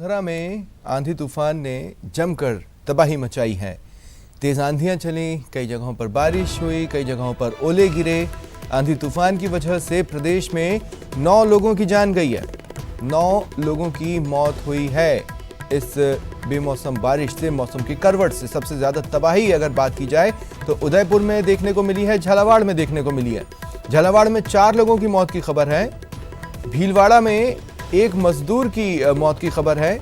वडोदरा में आंधी तूफान ने जमकर तबाही मचाई है। तेज आंधियां चली, कई जगहों पर बारिश हुई, कई जगहों पर ओले गिरे। आंधी तूफान की वजह से प्रदेश में 9 लोगों की जान गई है, 9 लोगों की मौत हुई है। इस बेमौसम बारिश से, मौसम की करवट से सबसे ज्यादा तबाही अगर बात की जाए तो उदयपुर में देखने को मिली है, झालावाड़ में देखने को मिली है। झालावाड़ में 4 लोगों की मौत की खबर है, भीलवाड़ा में एक मजदूर की मौत की खबर है,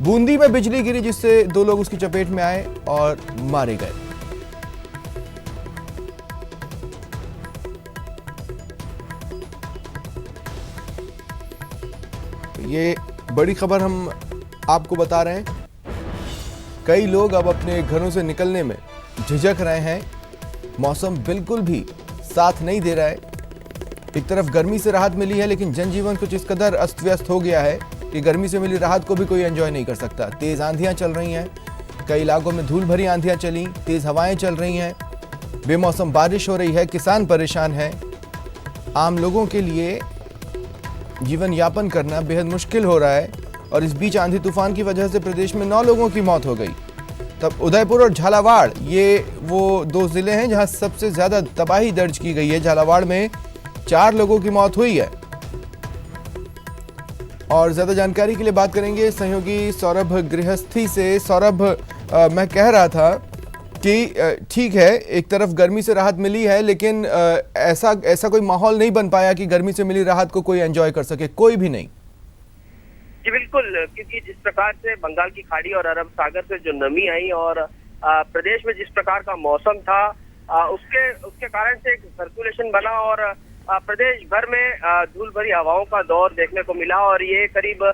बूंदी में बिजली गिरी जिससे 2 लोग उसकी चपेट में आए और मारे गए। ये बड़ी खबर हम आपको बता रहे हैं। कई लोग अब अपने घरों से निकलने में झिझक रहे हैं। मौसम बिल्कुल भी साथ नहीं दे रहा है। एक तरफ गर्मी से राहत मिली है, लेकिन जनजीवन कुछ इस कदर अस्त व्यस्त हो गया है कि गर्मी से मिली राहत को भी कोई एंजॉय नहीं कर सकता। तेज आंधियां चल रही हैं, कई इलाकों में धूल भरी आंधियां चली, तेज हवाएं चल रही हैं, बेमौसम बारिश हो रही है, किसान परेशान है। आम लोगों के लिए जीवन यापन करना बेहद मुश्किल हो रहा है और इस बीच आंधी तूफान की वजह से प्रदेश में 9 लोगों की मौत हो गई। तब उदयपुर और झालावाड़ ये वो 2 जिले हैं जहां सबसे ज्यादा तबाही दर्ज की गई है। झालावाड़ में 4 लोगों की मौत हुई है। और ज्यादा जानकारी के लिए बात करेंगे सहयोगी सौरभ गृहस्थी से। सौरभ, मैं कह रहा था कि ठीक है, एक तरफ गर्मी से राहत मिली है, लेकिन ऐसा कोई माहौल नहीं बन पाया कि गर्मी से मिली राहत को कोई एंजॉय कर सके, कोई भी नहीं। जी बिल्कुल, क्योंकि जिस प्रकार से बंगाल की खाड़ी और अरब सागर से जो नमी आई और प्रदेश में जिस प्रकार का मौसम था, उसके कारण से एक सर्कुलेशन बना और प्रदेश भर में धूल भरी हवाओं का दौर देखने को मिला और ये करीब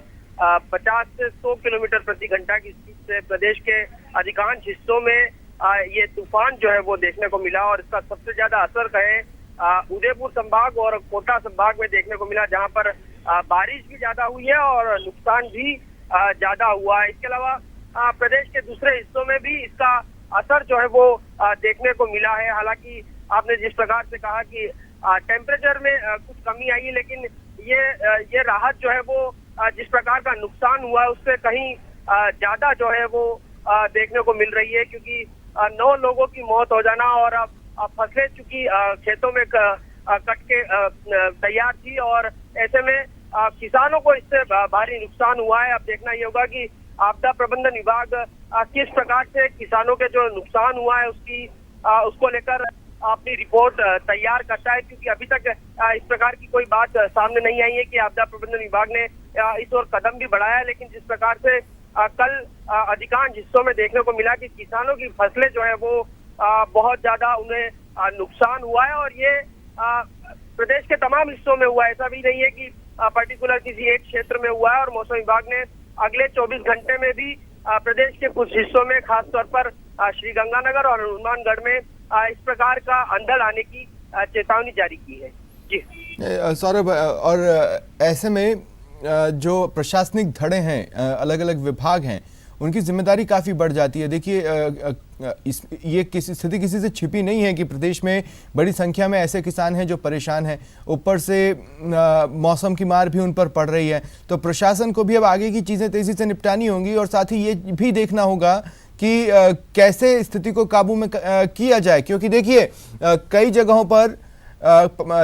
50 से 100 किलोमीटर प्रति घंटा की स्पीड से प्रदेश के अधिकांश हिस्सों में ये तूफान जो है वो देखने को मिला। और इसका सबसे ज्यादा असर कहे उदयपुर संभाग और कोटा संभाग में देखने को मिला, जहां पर बारिश भी ज्यादा हुई है और नुकसान भी ज्यादा हुआ है। इसके अलावा प्रदेश के दूसरे हिस्सों में भी इसका असर जो है वो देखने को मिला है। हालांकि आपने जिस प्रकार से कहा कि टेम्परेचर में कुछ कमी आई है, लेकिन ये राहत जो है वो जिस प्रकार का नुकसान हुआ है उससे कहीं ज्यादा जो है वो देखने को मिल रही है, क्योंकि 9 लोगों की मौत हो जाना और फसलें चूंकि खेतों में कट के तैयार थी और ऐसे में किसानों को इससे भारी नुकसान हुआ है। अब देखना ये होगा कि आपदा प्रबंधन विभाग किस प्रकार से किसानों के जो नुकसान हुआ है उसको लेकर अपनी रिपोर्ट तैयार करता है, क्योंकि अभी तक इस प्रकार की कोई बात सामने नहीं आई है कि आपदा प्रबंधन विभाग ने इस ओर कदम भी बढ़ाया है। लेकिन जिस प्रकार से कल अधिकांश हिस्सों में देखने को मिला कि किसानों की फसलें जो है वो बहुत ज्यादा उन्हें नुकसान हुआ है और ये प्रदेश के तमाम हिस्सों में हुआ है। ऐसा भी नहीं है कि पर्टिकुलर किसी एक क्षेत्र में हुआ है। और मौसम विभाग ने अगले 24 घंटे में भी प्रदेश के कुछ हिस्सों में खासतौर पर श्रीगंगानगर और हनुमानगढ़ में इस प्रकार का अंधड़ आने की चेतावनी जारी की है। जी सौरभ, और ऐसे में जो प्रशासनिक धड़े हैं, अलग अलग विभाग हैं, उनकी जिम्मेदारी काफ़ी बढ़ जाती है। देखिए, ये स्थिति किसी से छिपी नहीं है कि प्रदेश में बड़ी संख्या में ऐसे किसान हैं जो परेशान हैं, ऊपर से मौसम की मार भी उन पर पड़ रही है। तो प्रशासन को भी अब आगे की चीज़ें तेज़ी से निपटानी होंगी और साथ ही ये भी देखना होगा कि कैसे स्थिति को काबू में किया जाए, क्योंकि देखिए कई जगहों पर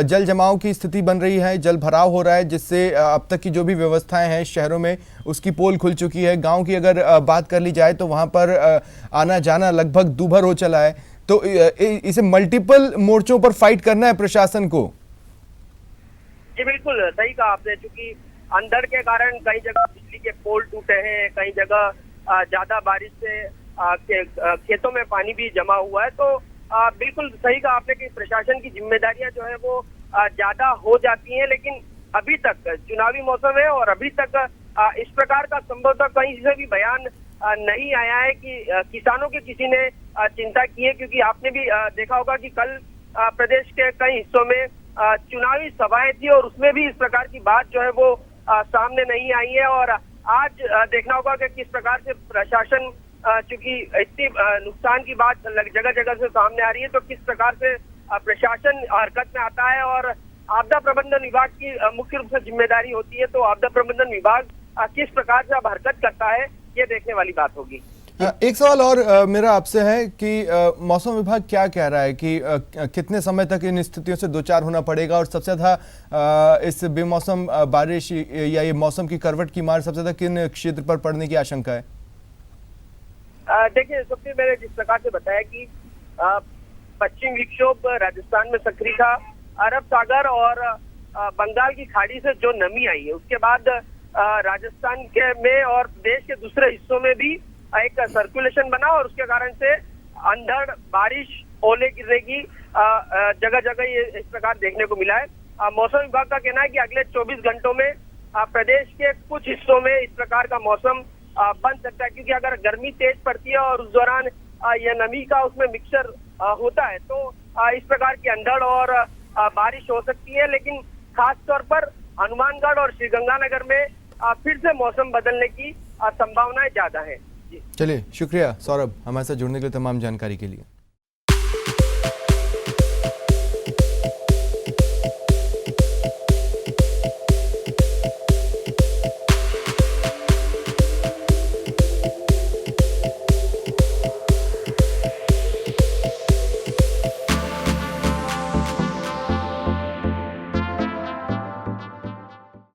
जल जमाव की स्थिति बन रही है, जल भराव हो रहा है, जिससे अब तक की जो भी व्यवस्थाएं हैं शहरों में उसकी पोल खुल चुकी है। गांव की अगर बात कर ली जाए तो वहां पर आना जाना लगभग दूभर हो चला है। तो इसे मल्टीपल मोर्चों पर फाइट करना है प्रशासन को। जी बिल्कुल सही कहा आपने, क्योंकि अंधड़ के कारण कई जगह बिजली के पोल टूटे हैं, कई जगह ज्यादा बारिश से खेतों में पानी भी जमा हुआ है। तो बिल्कुल सही कहा आपने कि प्रशासन की जिम्मेदारियां जो है वो ज्यादा हो जाती हैं, लेकिन अभी तक चुनावी मौसम है और अभी तक इस प्रकार का संभवतः कहीं से भी बयान नहीं आया है कि किसानों के किसी ने चिंता की है। क्योंकि आपने भी देखा होगा कि कल प्रदेश के कई हिस्सों में चुनावी सभाएं थी और उसमें भी इस प्रकार की बात जो है वो सामने नहीं आई है। और आज देखना होगा कि किस प्रकार से प्रशासन, चूंकि इतनी नुकसान की बात जगह जगह से सामने आ रही है, तो किस प्रकार से प्रशासन हरकत में आता है। और आपदा प्रबंधन विभाग की मुख्य रूप से जिम्मेदारी होती है, तो आपदा प्रबंधन विभाग किस प्रकार से अब हरकत करता है, ये देखने वाली बात होगी। एक सवाल और मेरा आपसे है कि मौसम विभाग क्या कह रहा है कि कितने समय तक इन स्थितियों से दो चार होना पड़ेगा, और सबसे ज्यादा इस बेमौसम बारिश या ये मौसम की करवट की मार सबसे ज्यादा किन क्षेत्र पर पड़ने की आशंका है? देखिए, सबसे मैंने जिस प्रकार से बताया कि पश्चिम विक्षोभ राजस्थान में सक्रिय था, अरब सागर और बंगाल की खाड़ी से जो नमी आई है उसके बाद राजस्थान के में और देश के दूसरे हिस्सों में भी एक सर्कुलेशन बना, और उसके कारण से अंधड़, बारिश, ओले गिरने की जगह जगह ये इस प्रकार देखने को मिला है। मौसम विभाग का कहना है कि अगले 24 घंटों में प्रदेश के कुछ हिस्सों में इस प्रकार का मौसम बन सकता है, क्योंकि अगर गर्मी तेज पड़ती है और उस दौरान यह नमी का उसमें मिक्सचर होता है तो इस प्रकार की अंधड़ और बारिश हो सकती है। लेकिन खास तौर पर हनुमानगढ़ और श्रीगंगानगर में फिर से मौसम बदलने की संभावनाएं ज्यादा है। चलिए, शुक्रिया सौरभ हमारे साथ जुड़ने के लिए, तमाम जानकारी के लिए।